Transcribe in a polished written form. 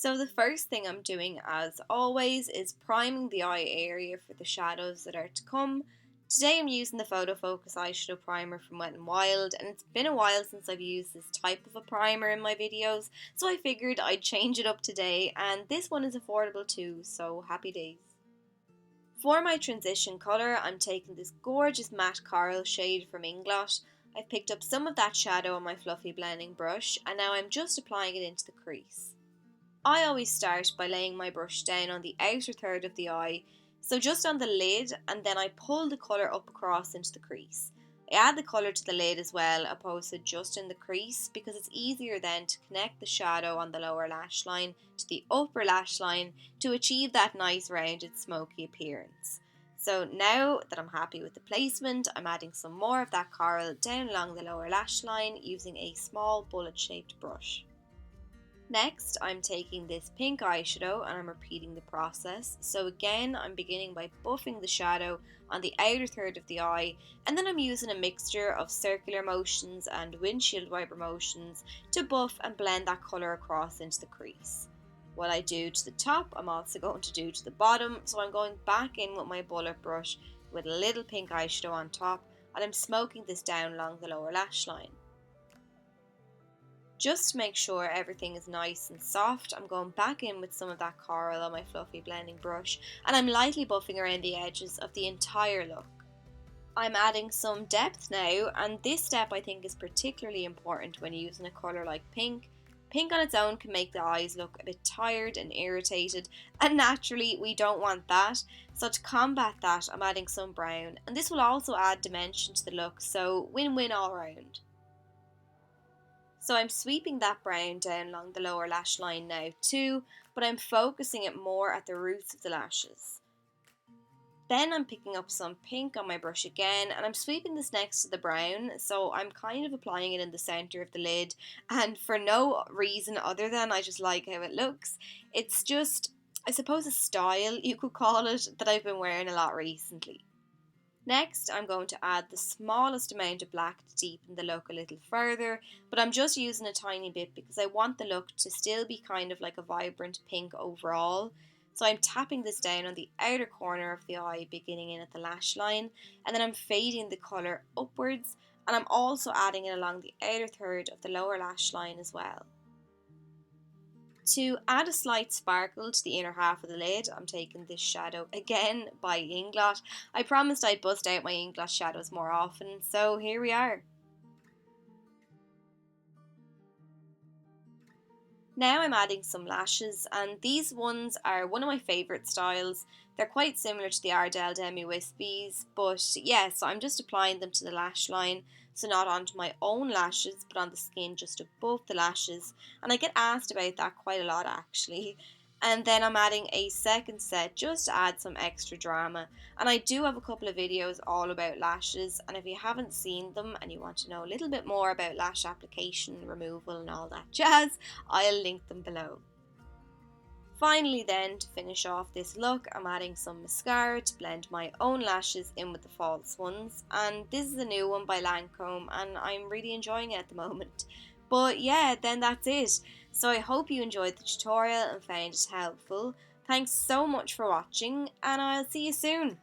So the first thing I'm doing, as always, is priming the eye area for the shadows that are to come. Today I'm using the Photofocus eyeshadow primer from Wet n Wild, and it's been a while since I've used this type of a primer in my videos, so I figured I'd change it up today, and this one is affordable too, so happy days. For my transition colour, I'm taking this gorgeous matte coral shade from Inglot. I've picked up some of that shadow on my fluffy blending brush, and now I'm just applying it into the crease. I always start by laying my brush down on the outer third of the eye, so just on the lid, and then I pull the colour up across into the crease. I add the colour to the lid as well, opposed to just in the crease, because it's easier then to connect the shadow on the lower lash line to the upper lash line to achieve that nice rounded smoky appearance. So now that I'm happy with the placement, I'm adding some more of that coral down along the lower lash line using a small bullet shaped brush. Next, I'm taking this pink eyeshadow and I'm repeating the process. So again, I'm beginning by buffing the shadow on the outer third of the eye, and then I'm using a mixture of circular motions and windshield wiper motions to buff and blend that colour across into the crease. What I do to the top, I'm also going to do to the bottom, so I'm going back in with my bullet brush with a little pink eyeshadow on top, and I'm smoking this down along the lower lash line. Just to make sure everything is nice and soft, I'm going back in with some of that coral on my fluffy blending brush, and I'm lightly buffing around the edges of the entire look. I'm adding some depth now, and this step I think is particularly important when using a colour like pink. Pink on its own can make the eyes look a bit tired and irritated, and naturally we don't want that, so to combat that I'm adding some brown, and this will also add dimension to the look, so win-win all round. So I'm sweeping that brown down along the lower lash line now too, but I'm focusing it more at the roots of the lashes. Then I'm picking up some pink on my brush again, and I'm sweeping this next to the brown, so I'm kind of applying it in the centre of the lid, and for no reason other than I just like how it looks. It's just, I suppose, a style, you could call it, that I've been wearing a lot recently. Next, I'm going to add the smallest amount of black to deepen the look a little further, but I'm just using a tiny bit because I want the look to still be kind of like a vibrant pink overall. So I'm tapping this down on the outer corner of the eye, beginning in at the lash line, and then I'm fading the colour upwards, and I'm also adding it along the outer third of the lower lash line as well. To add a slight sparkle to the inner half of the lid, I'm taking this shadow again by Inglot. I promised I'd bust out my Inglot shadows more often, so here we are. Now I'm adding some lashes, and these ones are one of my favourite styles. They're quite similar to the Ardell Demi Wispies, but yeah, so I'm just applying them to the lash line, so not onto my own lashes, but on the skin just above the lashes, and I get asked about that quite a lot actually. And then I'm adding a second set just to add some extra drama, and I do have a couple of videos all about lashes, and if you haven't seen them and you want to know a little bit more about lash application, removal and all that jazz, I'll link them below. Finally then, to finish off this look, I'm adding some mascara to blend my own lashes in with the false ones, and this is a new one by Lancome and I'm really enjoying it at the moment. But yeah, then that's it. So I hope you enjoyed the tutorial and found it helpful. Thanks so much for watching, and I'll see you soon.